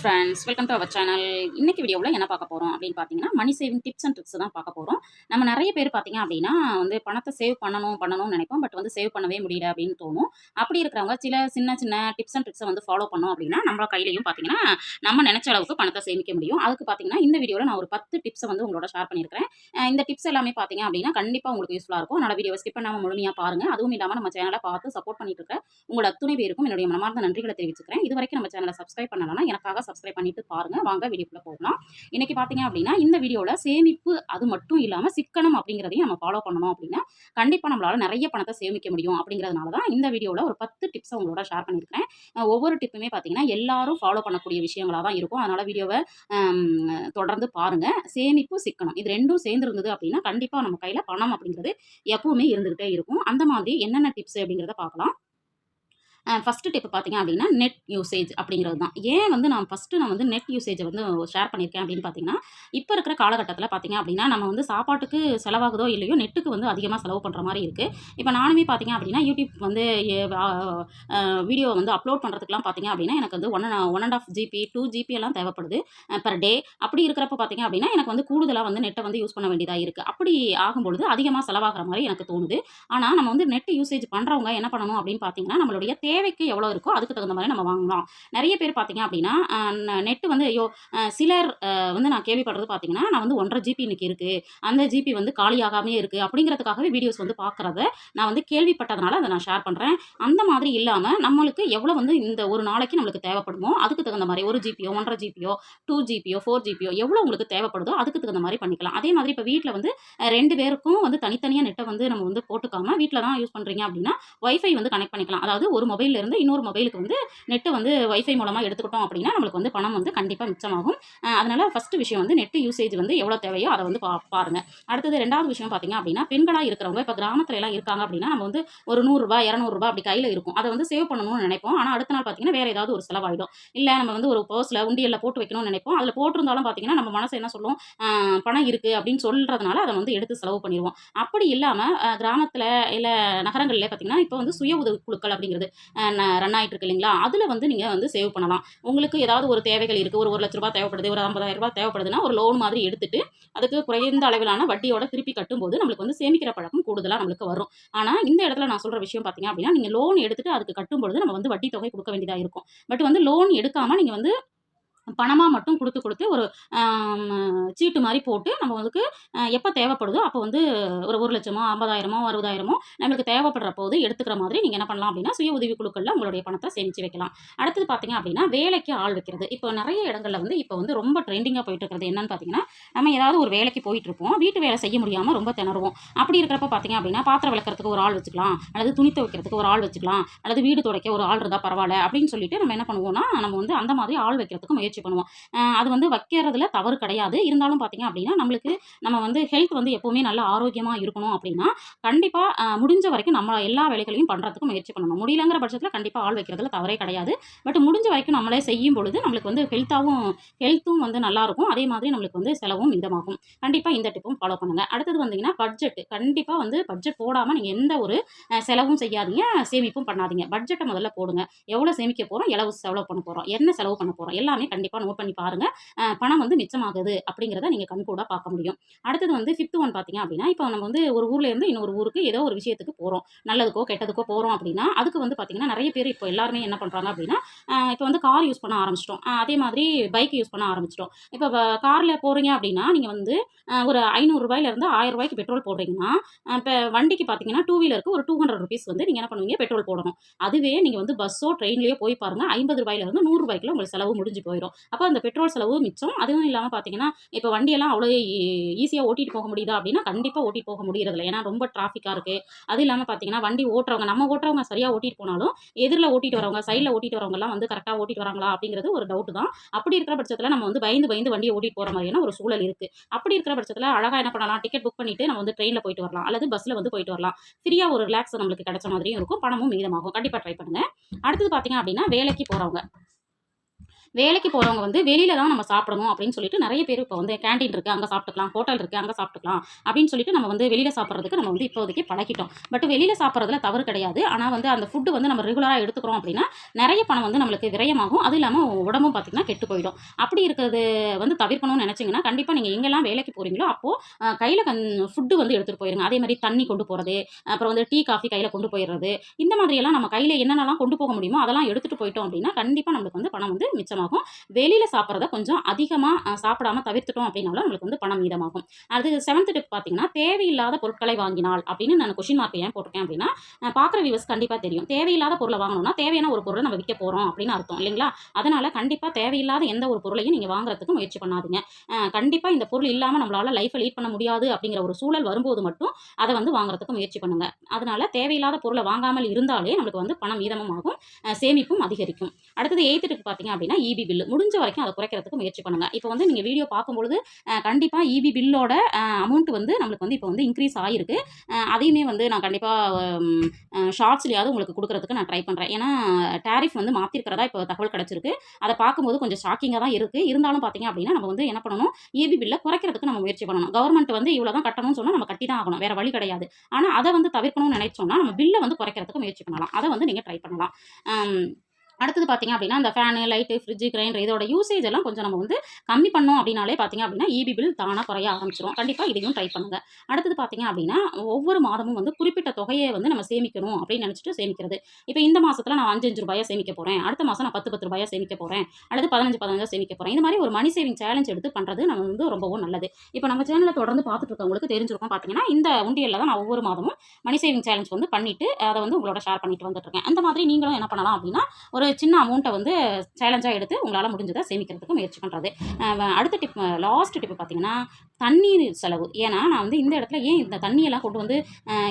Friends, welcome to our channel. இன்னைக்கு வீடியோவில் என்ன பார்க்க போகிறோம் அப்படின்னு பார்த்தீங்கன்னா, money saving tips and tricks தான் பார்க்க போகிறோம். நம்ம நிறைய பேர் பார்த்தீங்க அப்படின்னா வந்து பணத்தை சேவ் பண்ணணும்னு நினைப்போம். பட் வந்து சேவ் பண்ணவே முடியல அப்படின்னு தோணும். அப்படி இருக்கிறவங்க சின்ன சின்ன டிப்ஸ் அண்ட் ட்ரிக்ஸை வந்து ஃபாலோ பண்ணோம் அப்படின்னா நம்ம கையிலையும் பார்த்தீங்கன்னா நம்ம நினைச்ச அளவுக்கு பணத்தை சேமிக்க முடியும். அதுக்கு பார்த்தீங்கன்னா இந்த வீடியோவில் நான் ஒரு 10 டிப்ஸை வந்து உங்களோட ஷேர் பண்ணியிருக்கிறேன். இந்த டிப்ஸ் எல்லாமே பார்த்தீங்க அப்படின்னா கண்டிப்பாக உங்களுக்கு யூஸ்ஃபுல்லாக இருக்கும். அதனால் வீடியோ ஸ்கிப் பண்ணாமல் முழுமையாக பாருங்கள். அதுவும் இல்லாமல் நம்ம சேனலை பார்த்து சப்போர்ட் பண்ணிட்டு இருக்க உங்களோட அத்துணை பேருக்கும் என்னுடைய மனமார்ந்த நன்றிகளை தெரிவிச்சுக்கிறேன். இது வரைக்கும் நம்ம சேனலை சப்ஸ்கிரைப் பண்ணலன்னா எனக்காக சப்ஸ்கிரைப் பண்ணிட்டு பாருங்க. வாங்க வீடியோக்குள்ள போகலாம். இன்னைக்கு பாத்தீங்க அப்படின்னா இந்த வீடியோல சேமிப்பு அது மட்டும் இல்லாம சிக்கனம் அப்படிங்கறதையும் நம்ம ஃபாலோ பண்ணணும் அப்படின்னா கண்டிப்பா நம்மளால நிறைய பணத்தை சேமிக்க முடியும். அப்படிங்கிறதுனால தான் இந்த வீடியோல ஒரு 10 டிப்ஸ் உங்களோட ஷேர் பண்ணியிருக்கேன். ஒவ்வொரு டிப்புமே பாத்தீங்கன்னா எல்லாரும் ஃபாலோ பண்ணக்கூடிய விஷயங்களா தான் இருக்கும். அதனால வீடியோவை தொடர்ந்து பாருங்க. சேமிப்பு சிக்கனம் இது ரெண்டும் சேர்ந்து இருந்தது அப்படின்னா கண்டிப்பா நம்ம கையில பணம் அப்படிங்கிறது எப்பவுமே இருந்துகிட்டே இருக்கும். அந்த மாதிரி என்னென்ன டிப்ஸ் அப்படிங்கிறத பார்க்கலாம். ஃபர்ஸ்ட் டிப் பார்த்தீங்க அப்படின்னா நெட் யூசேஜ் அப்படிங்கிறது தான். ஏன் வந்து நான் வந்து நெட் யூசேஜை வந்து ஷேர் பண்ணியிருக்கேன் அப்படின்னு பார்த்தீங்கன்னா, இப்போ இருக்கிற காலகட்டத்தில் பார்த்தீங்க அப்படின்னா நம்ம வந்து சாப்பாட்டுக்கு செலவாகுதோ இல்லையோ நெட்டுக்கு வந்து அதிகமாக செலவு பண்ணுற மாதிரி இருக்குது. இப்போ நானுமே பார்த்தீங்க அப்படின்னா யூடியூப் வந்து வீடியோ வந்து அப்லோட் பண்ணுறதுக்குலாம் பார்த்தீங்க அப்படின்னா எனக்கு வந்து 1.5 ஜிபி 2 ஜிபி எல்லாம் தேவைப்படுது பர் டே. அப்படி இருக்கிறப்ப பார்த்தீங்க அப்படின்னா எனக்கு வந்து கூடுதலாக வந்து நெட்டை வந்து யூஸ் பண்ண வேண்டியதாக இருக்குது. அப்படி ஆகும்பொழுது அதிகமாக செலவாகிற மாதிரி எனக்கு தோணுது. ஆனால் நம்ம வந்து நெட் யூசேஜ் பண்ணுறவங்க என்ன பண்ணணும் அப்படின்னு பார்த்தீங்கன்னா நம்மளுடைய தேவைக்கு எவ்வளோ இருக்கோ அதுக்கு தகுந்த மாதிரி நம்ம வாங்கலாம். நிறைய பேர் பார்த்தீங்க அப்படின்னா நெட் வந்து சிலர் வந்து நான் கேள்விப்படுறது பார்த்தீங்கன்னா நான் வந்து 1.5 ஜிபி இன்னைக்கு இருக்கு, அந்த ஜிபி வந்து காலியாகாமே இருக்கு அப்படிங்கிறதுக்காகவே வீடியோஸ் வந்து பார்க்குறத நான் வந்து கேள்விப்பட்டதுனால அதை நான் ஷேர் பண்ணுறேன். அந்த மாதிரி இல்லாமல் நம்மளுக்கு எவ்வளோ வந்து இந்த ஒரு நாளைக்கு நம்மளுக்கு தேவைப்படுமோ அதுக்கு தகுந்த மாதிரி 1 ஜிபியோ 1.5 ஜிபியோ 2 ஜிபியோ 4 ஜிபியோ எவ்வளோ உங்களுக்கு தேவைப்படுதோ அதுக்கு தகுந்த மாதிரி பண்ணிக்கலாம். அதே மாதிரி இப்போ வீட்டில் வந்து 2 பேருக்கும் வந்து தனித்தனியாக நெட்டை வந்து நம்ம வந்து போட்டுக்காமல் வீட்டில் தான் யூஸ் பண்ணுறீங்க அப்படின்னா வைஃபை வந்து கனெக்ட் பண்ணிக்கலாம். அதாவது ஒரு மொபைல்ல இருந்து இன்னொரு மொபைலுக்கு வந்து நெட் வந்து வைஃபை மூலமா எடுத்துக்கிட்டோம் அப்படின்னா நம்மளுக்கு வந்து பணம் வந்து கண்டிப்பா மிச்சமாகும். அதனால ஃபர்ஸ்ட் விஷயம் வந்து நெட் யூசேஜ் வந்து எவ்வளவு தேவையோ அதை வந்து பாருங்க. அடுத்தது ரெண்டாவது விஷயம் பாத்தீங்க அப்படின்னா பெண்களா இருக்கிறவங்க இப்ப கிராமத்துல எல்லாம் இருக்காங்க அப்படின்னா நம்ம வந்து ஒரு ₹100 ₹200 அப்படி கையில இருக்கும். அதை வந்து சேவ் பண்ணணும்னு நினைப்போம். ஆனா அடுத்த நாள் பாத்தீங்கன்னா வேற ஏதாவது ஒரு செலவாயிடும். இல்ல நம்ம வந்து ஒரு பர்ஸ்ல உண்டியல்ல போட்டு வைக்கணும்னு நினைப்போம். அதுல போட்டிருந்தாலும் பாத்தீங்கன்னா நம்ம மனசு என்ன சொல்லும், பணம் இருக்கு அப்படின்னு சொல்றதுனால அதை வந்து எடுத்து செலவு பண்ணிடுவோம். அப்படி இல்லாம கிராமத்துல இல்ல நகரங்கள்ல பாத்தீங்கன்னா இப்ப வந்து சுய உதவி குழுக்கள் அப்படிங்கிறது ரன் ஆயிட்டு இருக்கு இல்லைங்களா, அதுல வந்து நீங்க வந்து சேவ் பண்ணலாம். உங்களுக்கு ஏதாவது ஒரு தேவைகள் இருக்கு, ஒரு ₹1,00,000 தேவைப்படுது, ஒரு ₹50,000 தேவைப்படுதுன்னா ஒரு லோன் மாதிரி எடுத்துட்டு அதுக்கு குறைந்த அளவிலான வட்டியோட திருப்பி கட்டும்போது நம்மளுக்கு வந்து சேமிக்கிற பழக்கம் கூடுதலா நம்மளுக்கு வரும். ஆனா இந்த இடத்துல நான் சொல்ற விஷயம் பாத்தீங்க அப்படின்னா நீங்க லோன் எடுத்துட்டு அதுக்கு கட்டும்பொழுது நம்ம வந்து வட்டி தொகை கொடுக்க வேண்டியதா இருக்கும். பட் வந்து லோன் எடுக்காம நீங்க வந்து பணமா மட்டும் குடுத்து ஒரு சீட்டு மாரி போட்டு நம்ம வந்து எப்ப தேவைப்படுதோ அப்போ வந்து ஒரு 1,00,000 50,000 60,000 நம்மளுக்கு தேவைப்படுற போது எடுத்துக்கிற மாதிரி நீங்க என்ன பண்ணலாம் அப்படின்னா சுய உதவி குழுக்கள்ல உங்களுடைய பணத்தை சேமிச்சு வைக்கலாம். அடுத்தது பார்த்தீங்க அப்படின்னா வேலைக்கு ஆள் வைக்கிறது. இப்போ நிறைய இடங்கள்ல வந்து இப்போ வந்து ரொம்ப ட்ரெண்டிங்கா போயிட்டு இருக்கிறது என்னன்னு பார்த்தீங்கன்னா நம்ம ஏதாவது ஒரு வேலைக்கு போயிட்டு இருப்போம், வீட்டு வேலை செய்ய முடியாம ரொம்ப திணறுவோம். அப்படி இருக்கிறப்ப பார்த்தீங்க அப்படின்னா பாத்திரம் விளக்கறதுக்கு ஒரு ஆள் வச்சுக்கலாம், அல்லது துணி துவைக்கிறதுக்கு ஒரு ஆள் வச்சுக்கலாம், அல்லது வீடு துடைக்க ஒரு ஆள் இருந்தா பரவாயில்ல அப்படின்னு சொல்லிட்டு நம்ம என்ன பண்ணுவோம்னா நம்ம வந்து அந்த மாதிரி ஆள் வைக்கிறதுக்கு முயற்சி பண்ணுவோம். அது வந்து வைக்கிறதுல தவறு கிடையாது. இருந்தாலும் பார்த்தீங்க அப்படின்னா நம்மளுக்கு நம்ம வந்து ஹெல்த் வந்து எப்பவுமே நல்ல ஆரோக்கியமா இருக்கணும் அப்படின்னா கண்டிப்பா முடிஞ்ச வரைக்கும் நம்ம எல்லா வேலைகளையும் பண்றதுக்கு முயற்சி பண்ணணும். முடியலங்கிற பட்சத்தில் கண்டிப்பா ஆள் வைக்கிறதுல தவறே கிடையாது. பட் முடிஞ்ச வரைக்கும் நம்மளே செய்யும் பொழுது நம்மளுக்கு வந்து ஹெல்த்தும் வந்து நல்லா இருக்கும். அதே மாதிரி நம்மளுக்கு வந்து செலவும் மிதமாகும். கண்டிப்பா இந்த டிப்பும் ஃபாலோ பண்ணுங்க. அடுத்தது வந்தீங்கன்னா பட்ஜெட். கண்டிப்பா வந்து பட்ஜெட் போடாம நீங்க எந்த ஒரு செலவும் செய்யாதீங்க, சேமிப்பும் பண்ணாதீங்க. பட்ஜெட்டை முதல்ல போடுங்க. எவ்வளவு சேமிக்க போறோம், எவ்வளவு செலவு பண்ண போறோம், என்ன செலவு பண்ண போறோம் எல்லாமே கண்டிப்பா நோட் பண்ணி பாருங்க. பணம் வந்து மிச்சமாகுது அப்படிங்கிறத நீங்க கண்கூடா பார்க்க முடியும். அடுத்தது வந்து 5th ஒன் பார்த்தீங்க அப்படின்னா இப்போ நம்ம வந்து ஒரு ஊர்ல இருந்து இன்னொரு ஊருக்கு ஏதோ ஒரு விஷயத்துக்கு போறோம், நல்லதுக்கோ கெட்டதுக்கோ போறோம் அப்படின்னா அதுக்கு வந்து பார்த்தீங்கன்னா நிறைய பேர் இப்போ எல்லாருமே என்ன பண்றாங்க அப்படின்னா இப்போ வந்து கார் யூஸ் பண்ண ஆரம்பிச்சிட்டோம், அதே மாதிரி பைக் யூஸ் பண்ண ஆரம்பிச்சிட்டோம். இப்போ கார்ல போறீங்க அப்படின்னா நீங்க வந்து ஒரு ₹500 இருந்து ₹1000 பெட்ரோல் போடுறீங்கன்னா இப்போ வண்டிக்கு பார்த்தீங்கன்னா டூ வீலருக்கு ஒரு ₹200 வந்து நீங்க என்ன பண்ணுவீங்க பெட்ரோல் போடணும். அதுவே நீங்க வந்து பஸ்ஸோ ட்ரெயின்லயோ போய் பாருங்க ₹50 இருந்து ₹100 உங்களுக்கு செலவு முடிஞ்சு போயிடும். அப்போ அந்த பெட்ரோல் செலவு மிச்சம். அதுவும் இல்லாமல் பார்த்தீங்கன்னா இப்போ வண்டியெல்லாம் அவ்வளோ ஈஸியாக ஓட்டிட்டு போக முடியுதா அப்படின்னா கண்டிப்பாக ஓட்டிட்டு போக முடியறதில்ல. ஏன்னா ரொம்ப டிராஃபிக்காக இருக்குது. அது இல்லாமல் பார்த்தீங்கன்னா வண்டி ஓட்டுறவங்க நம்ம ஓட்டுறவங்க சரியாக ஓட்டிட்டு போனாலும் எதிரில் ஓட்டிட்டு வரவங்க சைடில் ஓட்டிட்டு வரவங்கலாம் வந்து கரெக்டாக ஓட்டிட்டு வராங்களா அப்படிங்கிறது ஒரு டவுட் தான். அப்படி இருக்கிற பட்சத்தில் நம்ம வந்து பயந்து வண்டியை ஓட்டிட்டு போகிற மாதிரியான ஒரு சூழல் இருக்குது. அப்படி இருக்கிற பட்சத்தில் அழகாக என்ன பண்ணலாம், டிக்கெட் புக் பண்ணிட்டு நம்ம வந்து ட்ரெயினில் போயிட்டு வரலாம் அல்லது பஸ்ஸில் வந்து போயிட்டு வரலாம். ஃப்ரீயாக ஒரு ரிலாக்ஸ் நம்மளுக்கு கிடைச்ச மாதிரியும் இருக்கும், பணமும் மீதமாகும். கண்டிப்பாக ட்ரை பண்ணுங்க. அடுத்தது பார்த்தீங்க அப்படின்னா வேலைக்கு போகிறவங்க வேலைக்கு போகிறவங்க வந்து வெளியில தான் நம்ம சாப்பிடணும் அப்படின்னு சொல்லிட்டு நிறைய பேர் இப்போ வந்து கேண்டீன் இருக்குது அங்கே சாப்பிட்டுக்கலாம், ஹோட்டல் இருக்குது அங்கே சாப்பிட்டுக்கலாம் அப்படின்னு சொல்லிட்டு நம்ம வந்து வெளியில் சாப்பிட்றதுக்கு நம்ம வந்து இப்போதைக்கு பழகிட்டோம். பட் வெளியில் சாப்பிட்றதுல தவறு கிடையாது. ஆனால் வந்து அந்த ஃபுட்டு வந்து நம்ம ரெகுலராக எடுத்துக்கிறோம் அப்படின்னா நிறைய பணம் வந்து நம்மளுக்கு விரயமாகும். அதுவும் இல்லாமல் உடம்பும் பார்த்திங்கன்னா கெட்டு போயிடும். அப்படி இருக்கிறது வந்து தவிர்க்கணும்னு நினச்சிங்கன்னா கண்டிப்பாக நீங்கள் எங்கெல்லாம் வேலைக்கு போகிறீங்களோ அப்போது கையில் ஃபுட்டு வந்து எடுத்துகிட்டு போயிருங்க. அதே மாதிரி தண்ணி கொண்டு போகிறது, அப்புறம் வந்து டீ காஃபி கையில் கொண்டு போயிடுறது, இந்த மாதிரியெல்லாம் நம்ம கையில் என்னென்னலாம் கொண்டு போக முடியுமோ அதெல்லாம் எடுத்துகிட்டு போயிட்டோம் அப்படின்னா கண்டிப்பாக நம்மளுக்கு வந்து பணம் வந்து மிச்சமாகும். வெளியில் சாப்பிட்றத கொஞ்சம் அதிகமாக சாப்பிடாம தவிர்த்துட்டோம் அப்படின்னாலும் நம்மளுக்கு வந்து பணம் மீதமாகும். அது 7th டிப் பார்த்தீங்கன்னா, தேவையில்லாத பொருட்களை வாங்கினால் அப்படின்னு நான் கொஷின் மார்க் ஏன் போட்டிருக்கேன் அப்படின்னா, பார்க்குற வியூவர்ஸ் கண்டிப்பாக தெரியும். தேவையில்லாத பொருளை வாங்கணும்னா தேவையான ஒரு பொருளை நம்ம விற்க போகிறோம் அப்படின்னு அர்த்தம் இல்லைங்களா? அதனால் கண்டிப்பாக தேவையில்லாத எந்த ஒரு பொருளையும் நீங்கள் வாங்குறதுக்கு முயற்சி பண்ணாதீங்க. கண்டிப்பாக இந்த பொருள் இல்லாமல் நம்மளால் லைஃப்பை லீட் பண்ண முடியாது அப்படிங்கிற ஒரு சூழல் வரும்போது மட்டும் அதை வந்து வாங்குறதுக்கு முயற்சி பண்ணுங்கள். அதனால் தேவையில்லாத பொருளை வாங்காமல் இருந்தாலே நம்மளுக்கு வந்து பணம் மீதமும் ஆகும், சேமிப்பும் அதிகரிக்கும். அடுத்தது 8th டிப் பார்த்தீங்க அப்படின்னா, இபி பில் முடிஞ்ச வரைக்கும் அதை குறைக்கிறதுக்கு முயற்சி பண்ணுங்கள். இப்போ வந்து நீங்கள் வீடியோ பார்க்கும்பொழுது கண்டிப்பாக இபி பில்லோட அமௌண்ட் வந்து நம்மளுக்கு வந்து இப்போ வந்து இன்க்ரீஸ் ஆகிருக்கு. அதையுமே வந்து நான் கண்டிப்பாக ஷார்ட்ஸ்லையாவது உங்களுக்கு கொடுக்குறதுக்கு நான் ட்ரை பண்ணுறேன். ஏன்னா டேரிஃப் வந்து மாற்றிருக்கிறதா இப்போ தகவல் கிடச்சிருக்கு. அதை பார்க்கும்போது கொஞ்சம் ஷாக்கிங்காக தான் இருக்குது. இருந்தாலும் பார்த்தீங்க அப்படின்னா நம்ம வந்து என்ன பண்ணணும், இபி பில்லை குறைக்கிறதுக்கு நம்ம முயற்சி பண்ணணும். கவர்மெண்ட் வந்து இவ்வளோ தான் கட்டணும்னு சொன்னால் நம்ம கட்டி தான் ஆகணும், வேறு வழி கிடையாது. ஆனால் அதை வந்து தவிர்க்கணும்னு நினைச்சோம்னா நம்ம பில்லை வந்து குறைக்கிறதுக்கு முயற்சி பண்ணலாம். அதை வந்து நீங்கள் ட்ரை பண்ணலாம். அடுத்தது பார்த்தீங்க அப்படின்னா, இந்த ஃபேனு, லைட்டு, ஃப்ரிட்ஜு, கிரைண்டர் இதோட யூசேஜ் எல்லாம் கொஞ்சம் நம்ம வந்து கம்மி பண்ணோம் அப்படின்னாலே பார்த்தீங்க அப்படின்னா, இபி பில் தானா குறைய ஆரம்பிச்சிரும். கண்டிப்பாக இதையும் ட்ரை பண்ணுங்க. அடுத்தது பார்த்தீங்க அப்படின்னா, ஒவ்வொரு மாதமும் வந்து குறிப்பிட்ட தொகையை வந்து நம்ம சேமிக்கணும் அப்படின்னு நினச்சிட்டு சேமிக்கிறது. இப்போ இந்த மாசத்துல நான் ரூ. 5 சேமிக்க போறேன். அடுத்த மாசம் நான் ரூ. 10 சேமிக்க போறேன். அல்லது 15 சேமிக்க போறேன். இந்த மாதிரி ஒரு மணி சேவிங் சேலஞ்ச் எடுத்து பண்றது நம்ம வந்து ரொம்பவும் நல்லது. இப்போ நம்ம சேனலை தொடர்ந்து பார்த்துட்டு இருக்கவங்களுக்கு தெரிஞ்சிருக்கும் பார்த்தீங்கன்னா, இந்த உண்டியல்ல தான் நான் ஒவ்வொரு மாதமும் மணி சேவிங் சேலஞ்ச் வந்து பண்ணிட்டு அதை வந்து உங்களோட ஷேர் பண்ணிட்டு வந்துட்டு இருக்கேன். அந்த மாதிரி நீங்களும் என்ன பண்ணலாம் அப்படின்னா, ஒரு சின்ன அமௌண்ட்டை வந்து சேலஞ்சாக எடுத்து உங்களால் முடிஞ்சதை சேமிக்கிறதுக்கு முயற்சி பண்ணுறது. அடுத்த டிப், லாஸ்ட் டிப் பார்த்தீங்கன்னா, தண்ணீர் செலவு. ஏன்னா நான் வந்து இந்த இடத்துல ஏன் இந்த தண்ணியெல்லாம் கொண்டு வந்து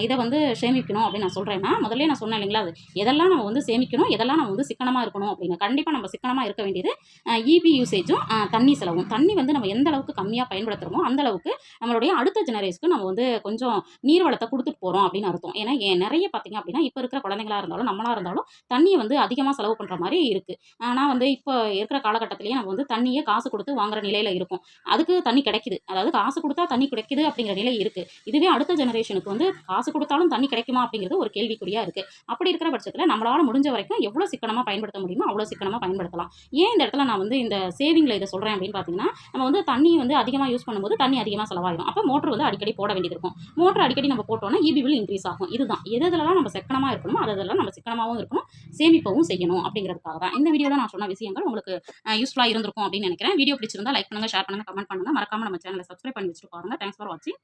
இதை வந்து சேமிக்கணும் அப்படின்னு நான் சொல்கிறேன்னா, முதல்ல நான் சொன்னேன் இல்லைங்களா, அது எதெல்லாம் நம்ம வந்து சேமிக்கணும், எதெல்லாம் நம்ம வந்து சிக்கனமாக இருக்கணும் அப்படின்னு. கண்டிப்பாக நம்ம சிக்கனமாக இருக்க வேண்டியது இபி யூசேஜும் தண்ணி செலவும். தண்ணி வந்து நம்ம எந்த அளவுக்கு கம்மியாக பயன்படுத்துகிறோமோ அந்த அளவுக்கு நம்மளுடைய அடுத்த ஜெனரேஷனுக்கு நம்ம வந்து கொஞ்சம் நீர் வளத்தை கொடுத்துட்டு போகிறோம் அப்படின்னு அர்த்தம். ஏன்னா நிறைய பார்த்தீங்க அப்படின்னா இப்போ இருக்கிற குழந்தைங்களா இருந்தாலும் நம்மளாக இருந்தாலும் தண்ணியை வந்து அதிகமாக செலவு பண்ணுற மாதிரி இருக்குது. ஆனால் வந்து இப்போ இருக்கிற காலகட்டத்திலேயே நம்ம வந்து தண்ணியை காசு கொடுத்து வாங்குற நிலையில் இருக்கும். அதுக்கு தண்ணி கிடைக்குது, அதாவது காசு கொடுத்தா தண்ணி கிடைக்குது அப்படிங்கிற நிலை இருக்குது. இதுவே அடுத்த ஜெனரேஷனுக்கு வந்து காசு கொடுத்தாலும் தண்ணி கிடைக்குமா அப்படிங்கிறது ஒரு கேள்விக்குறியாக இருக்குது. அப்படி இருக்கிற பட்சத்தில் நம்மளால் முடிஞ்ச வரைக்கும் எவ்வளோ சிக்கனமாக பயன்படுத்த முடியுமோ அவ்வளோ சிக்கனமாக பயன்படுத்தலாம். ஏன் இந்த இடத்துல நான் வந்து இந்த சேவிங்கில் இதை சொல்கிறேன் அப்படின்னு பார்த்தீங்கன்னா, நம்ம வந்து தண்ணி வந்து அதிகமாக யூஸ் பண்ணும்போது தண்ணி அதிகமாக செலவாயிடும். அப்போ மோட்டர் வந்து அடிக்கடி போட வேண்டியது இருக்கும். மோட்டர் அடிக்கடி நம்ம போட்டோம்னா இபி பில் இன்க்ரீஸ் ஆகும். இதுதான் எதெல்லாம் நம்ம சிக்கனமாக இருக்கணுமோ அதெல்லாம் நம்ம சிக்கனமாகவும் இருக்கணும், சேமிப்பவும் செய்யணும் அப்படிங்கிறதுக்காக தான் இந்த வீடியோவில் நான் சொன்ன விஷயங்கள் உங்களுக்கு யூஸ்ஃபுல்லாக இருந்திருக்கும் அப்படின்னு நினைக்கிறேன். வீடியோ பிடிச்சிருந்தா லைக் பண்ணுங்கள், ஷேர் பண்ணுங்கள், கமெண்ட் பண்ணுங்கள். மறக்காமல் நம்ம சேனலை சப்ஸ்கிரைப் பண்ணி வச்சுட்டு பாருங்கள். தேங்க்ஸ் ஃபார் வாட்சிங்.